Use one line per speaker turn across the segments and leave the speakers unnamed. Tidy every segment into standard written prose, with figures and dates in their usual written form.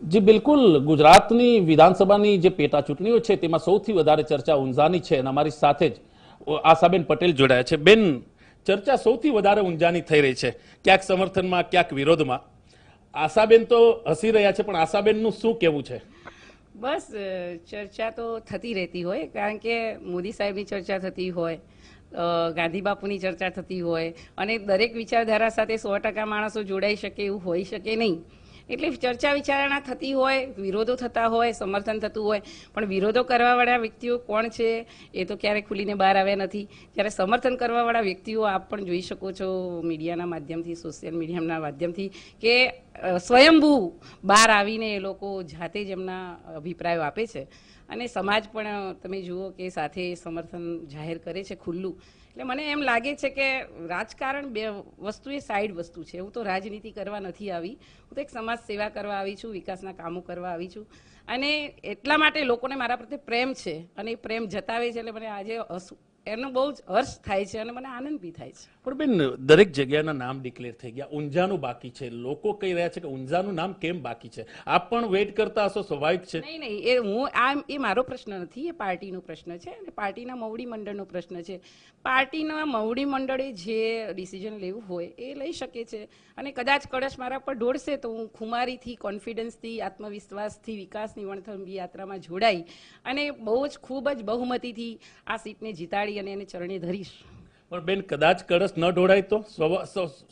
જી બિલકુલ, ગુજરાતની વિધાનસભાની જે પેટા ચૂંટણીઓ છે તેમાં સૌથી વધારે ચર્ચા ઊંઝાની છે અને અમારી સાથે જ આશાબેન પટેલ જોડાયા છે. બેન, ચર્ચા સૌથી વધારે ઊંઝાની થઈ રહી છે, ક્યાંક સમર્થનમાં ક્યાંક વિરોધમાં. આશાબેન તો હસી રહ્યા છે, પણ આશાબેનનું શું કહેવું છે?
બસ ચર્ચા તો થતી રહેતી હોય, કારણ કે મોદી સાહેબની ચર્ચા થતી હોય, ગાંધી બાપુની ચર્ચા થતી હોય, અને દરેક વિચારધારા સાથે 100% માણસો જોડાઈ શકે એવું હોઈ શકે નહીં. એટલે ચર્ચા વિચારણા થતી હોય, વિરોધો થતા હોય, સમર્થન થતું હોય, પણ વિરોધો કરવાવાળા વ્યક્તિઓ કોણ છે એ તો ક્યારેય ખુલીને બહાર આવ્યા નથી. જ્યારે સમર્થન કરવાવાળા વ્યક્તિઓ આપ પણ જોઈ શકો છો મીડિયાના માધ્યમથી, સોશિયલ મીડિયાના માધ્યમથી, કે સ્વયંભૂ બહાર આવીને એ લોકો જાતે જ એમના અભિપ્રાયો આપે છે, અને સમાજ પણ તમે જુઓ કે સાથે સમર્થન જાહેર કરે છે ખુલ્લું. એટલે મને એમ લાગે છે કે રાજકારણ બે વસ્તુ એ સાઈડ વસ્તુ છે. હું તો રાજનીતિ કરવા નથી આવી, હું તો એક સમાજ સેવા કરવા આવી છું, વિકાસના કામો કરવા આવી છું, અને એટલા માટે લોકોને મારા પ્રત્યે પ્રેમ છે, અને એ પ્રેમ જતાવે છે. એટલે મને આજે એનો બહુ જ હર્ષ થાય છે, અને મને આનંદ બી થાય છે.
પણ બેન, દરેક જગ્યાના નામ ડિક્લેર થઈ ગયા, ઊંઝાનું બાકી છે. લોકો કહી રહ્યા છે કે ઊંઝાનું નામ કેમ બાકી છે? આપ પણ વેઇટ કરતા હશો, સ્વાભાવિક છે.
નહીં, એ મારો પ્રશ્ન નથી, એ પાર્ટીનો પ્રશ્ન છે, અને પાર્ટીના મવડી મંડળનો પ્રશ્ન છે. પાર્ટીના મવડી મંડળે જે ડિસિઝન લેવું હોય એ લઈ શકે છે, અને કદાચ કળશ મારા પર ઢોળશે તો હું ખુમારીથી, કોન્ફિડન્સથી, આત્મવિશ્વાસથી વિકાસની વણથંભી યાત્રામાં જોડાઈ અને બહુ જ ખૂબ જ બહુમતીથી આ સીટને જીતાડી અને એને ચરણે ધરીશ.
પણ બેન, કદાચ કળશ ન ઢોળાય તો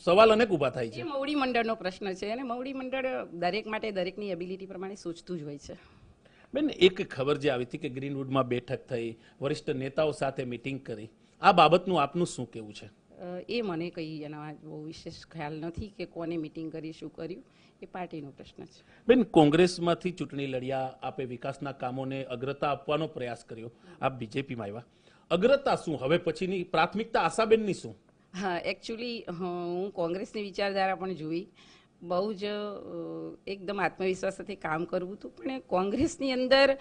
સવાલ અનેક ઊભા થાય છે.
એ મવડી મંડળનો પ્રશ્ન છે, અને મવડી મંડળ દરેક માટે દરેકની એબિલિટી પ્રમાણે સોચતું જ હોય છે.
બેન, એક ખબર જે આવી હતી કે ગ્રીનવુડમાં બેઠક થઈ, વરિષ્ઠ નેતાઓ સાથે મીટિંગ કરી, આ બાબતનું આપનું શું કહેવું છે?
એ મને કંઈ એના બહુ વિશેષ ખ્યાલ નથી કે કોને મિટિંગ કરી, શું કર્યું, એ પાર્ટીનો પ્રશ્ન છે.
બેન, કોંગ્રેસમાંથી ચૂંટણી લડ્યા, આપે વિકાસના કામોને અગ્રતા આપવાનો પ્રયાસ કર્યો, આપ બીજેપીમાં આવ્યા. અગ્રતા શું હવે પછીની પ્રાથમિકતા આશાબેનની શું?
હા, એકચ્યુઅલી હું કોંગ્રેસની વિચારધારા પણ જોઈ, બહુ જ એકદમ આત્મવિશ્વાસ સાથે કામ કરવું હતું, પણ કોંગ્રેસની અંદર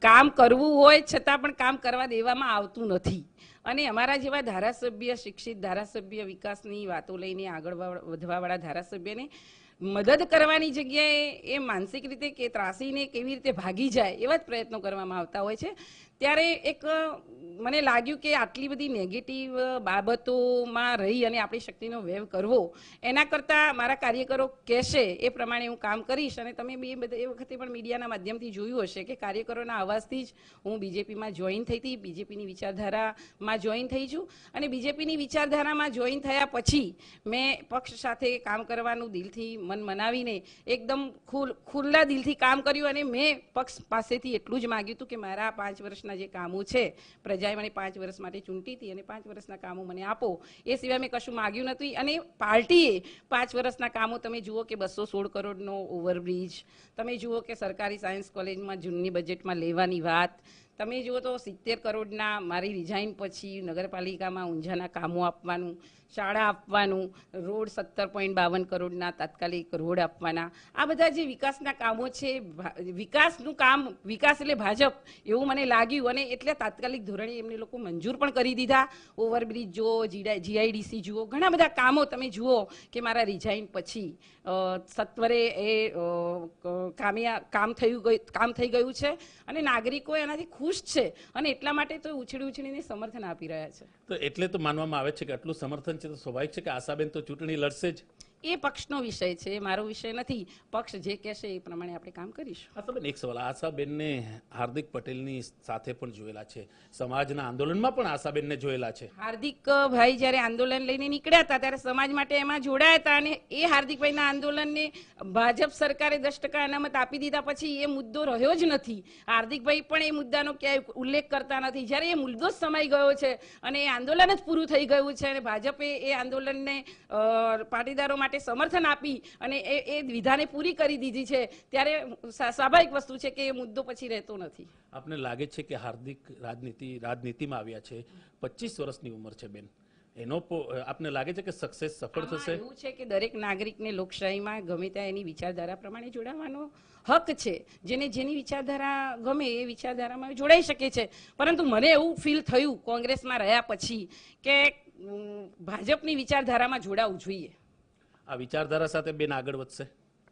કામ કરવું હોય છતાં પણ કામ કરવા દેવામાં આવતું નથી. અને અમારા જેવા ધારાસભ્ય, શિક્ષિત ધારાસભ્ય, વિકાસની વાતો લઈને આગળ વધવાવાળા ધારાસભ્યને મદદ કરવાની જગ્યાએ એ માનસિક રીતે કે ત્રાસીને કેવી રીતે ભાગી જાય એવા જ પ્રયત્નો કરવામાં આવતા હોય છે. ત્યારે એક મને લાગ્યું કે આટલી બધી નેગેટિવ બાબતોમાં રહી અને આપણી શક્તિનો વ્યય કરવો, એના કરતાં મારા કાર્યકરો કહેશે એ પ્રમાણે હું કામ કરીશ. અને તમે એ વખતે પણ મીડિયાના માધ્યમથી જોયું હશે કે કાર્યકરોના અવાજથી જ હું બીજેપીમાં જોઈન થઈ હતી, બીજેપીની વિચારધારામાં જોઈન થઈ છું, અને બીજેપીની વિચારધારામાં જોઈન થયા પછી મેં પક્ષ સાથે કામ કરવાનું દિલથી મન મનાવીને એકદમ ખુલ્લા દિલથી કામ કર્યું, અને મેં પક્ષ પાસેથી એટલું જ માગ્યું હતું કે મારા 5 વર્ષના જે કામો છે, પ્રજાએ મને 5 વર્ષ માટે ચૂંટી હતી અને 5 વર્ષના કામો મને આપો, એ સિવાય મેં કશું માગ્યું નથી. અને પાર્ટીએ 5 વર્ષના કામો તમે જુઓ કે 216 કરોડનો ઓવરબ્રિજ, તમે જુઓ કે સરકારી સાયન્સ કોલેજમાં જૂનની બજેટમાં લેવાની વાત, તમે જુઓ તો 70 કરોડના મારી રિઝાઇન પછી નગરપાલિકામાં ઊંઝાના કામો આપવાનું, શાળા આપવાનું, રોડ 17.52 કરોડના તાત્કાલિક રોડ આપવાના, આ બધા જે વિકાસના કામો છે, વિકાસનું કામ, વિકાસ એટલે ભાજપ એવું મને લાગ્યું, અને એટલે તાત્કાલિક ધોરણે એમને લોકો મંજૂર પણ કરી દીધા. ઓવરબ્રિજ જુઓ, GIDC જુઓ, ઘણા બધા કામો તમે જુઓ કે મારા રિઝાઇન પછી સત્વરે એ કામ થઈ ગયું છે, અને નાગરિકો એનાથી ખુશ છે, અને એટલા માટે તો ઉછળીને સમર્થન આપી રહ્યા છે.
તો એટલે તો માનવામાં આવે છે કે આટલું સમર્થન છે તો સ્વાભાવિક છે કે આશાબેન તો ચૂંટણી લડશે જ.
એ પક્ષનો વિષય છે, મારો વિષય નથી. પક્ષ જે કહેશે એ પ્રમાણે આપણે કામ કરીશું.
આશાબેન, એક સવાલ, આશાબેનને હાર્દિક પટેલની સાથે પણ જોયેલા છે, સમાજના આંદોલનમાં પણ આશાબેનને જોયેલા છે.
હાર્દિક ભાઈ જ્યારે આંદોલન લઈને નીકળ્યા હતા ત્યારે સમાજ માટે એમાં જોડાયા હતા, અને એ હાર્દિકભાઈના આંદોલનને ભાજપ સરકારે 10% અનામત આપી દીધા પછી એ મુદ્દો રહ્યો જ નથી. હાર્દિકભાઈ પણ એ મુદ્દાનો ક્યાંય ઉલ્લેખ કરતા નથી. જ્યારે એ મુદ્દો જ સમાઈ ગયો છે અને એ આંદોલન જ પૂરું થઈ ગયું છે, અને ભાજપે એ આંદોલનને પાટીદારો માટે સમર્થન આપી અને એ વિધાને પૂરી કરી દીધી છે, ત્યારે સ્વાભાવિક વસ્તુ છે કે એ મુદ્દો પછી રહેતો નથી.
આપને લાગે છે કે હાર્દિક રાજનીતિમાં આવ્યા છે, 25 વર્ષની ઉંમર છે બેન, એનો આપને લાગે છે કે સફળ થશે?
એવું છે કે દરેક નાગરિકને લોકશાહીમાં ગમે ત્યાં એની વિચારધારા પ્રમાણે જોડાવાનો હક છે. જેની વિચારધારા ગમે એ વિચારધારામાં જોડાઈ શકે છે. પરંતુ મને એવું ફીલ થયું કોંગ્રેસમાં રહ્યા પછી કે ભાજપની વિચારધારામાં જોડાવું જોઈએ.
આ વિચારધારા સાથે બેન આગળ વધશે?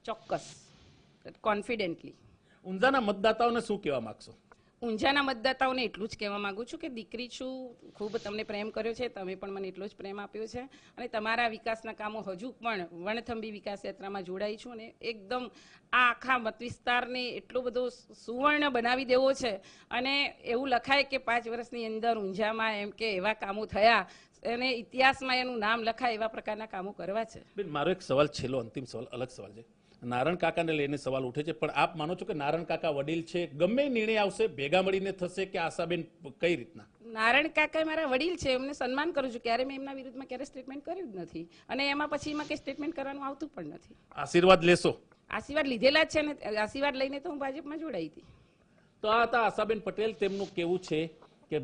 ચોક્કસ. કોન્ફિડન્ટલી.
ઊંઝાના મતદાતાઓને શું કહેવા માંગશો?
ઊંઝાના મતદાતાઓને એટલું જ કહેવા માંગુ છું કે દીકરી છું, ખૂબ તમને પ્રેમ કર્યો છે, તમે પણ મને એટલો જ પ્રેમ આપ્યો છે અને તમારા વિકાસના કામો હજુ પણ વણથંભી વિકાસ યાત્રામાં જોડાઈ છું અને એકદમ આ આખા મત વિસ્તારને એટલો બધો સુવર્ણ બનાવી દેવો છે અને એવું લખાય કે 5 વર્ષની અંદર ઊંઝામાં એમ કે એવા કામો થયા અને ઇતિહાસમાં એનું નામ લખાય એવા પ્રકારના કામો કરવા છે.
બેન, મારો એક સવાલ, છેલ્લો અંતિમ સવાલ, અલગ સવાલ છે. નારણ કાકાને લઈને સવાલ ઉઠે છે, પણ આપ માનો છો કે નારણ કાકા વડીલ છે, ગમે નિર્ણય આવશે ભેગા મળીને થશે કે આશાબેન કઈ રીતના?
નારણ કાકા મારા વડીલ છે, એમને સન્માન કરું છું, ક્યારે મેં એમના વિરુદ્ધમાં ક્યારે સ્ટેટમેન્ટ કર્યું જ નથી અને એમાં પછી એમાં કંઈ સ્ટેટમેન્ટ કરવાનું આવતું પણ નથી.
આશીર્વાદ લેશો?
આશીર્વાદ લીધેલા જ છે ને આશીર્વાદ લઈને તો હું ભાજપમાં જોડાઈ હતી.
તો આ હતા આશાબેન પટેલ. તેમનું કહેવું છે કે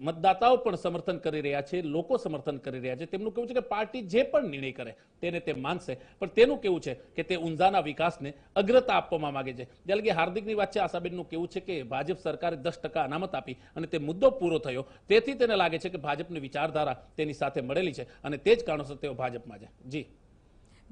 મતદાતાઓ પણ સમર્થન કરી રહ્યા છે, લોકો સમર્થન કરી રહ્યા છે. તેમનું કહેવું છે કે પાર્ટી જે પણ નિર્ણય કરે તેને તે માનશે, પણ તેનું કેવું છે કે તે ઊંઝાના વિકાસને અગ્રતા આપવામાં માંગે છે. જ્યારે કે હાર્દિકની વાત છે, આશાબેનનું કેવું છે કે ભાજપ સરકારે 10% અનામત આપી અને તે મુદ્દો પૂરો થયો, તેથી તેને લાગે છે કે ભાજપની વિચારધારા તેની સાથે મળેલી છે અને તે જ કારણોસર તેઓ ભાજપમાં છે. જી.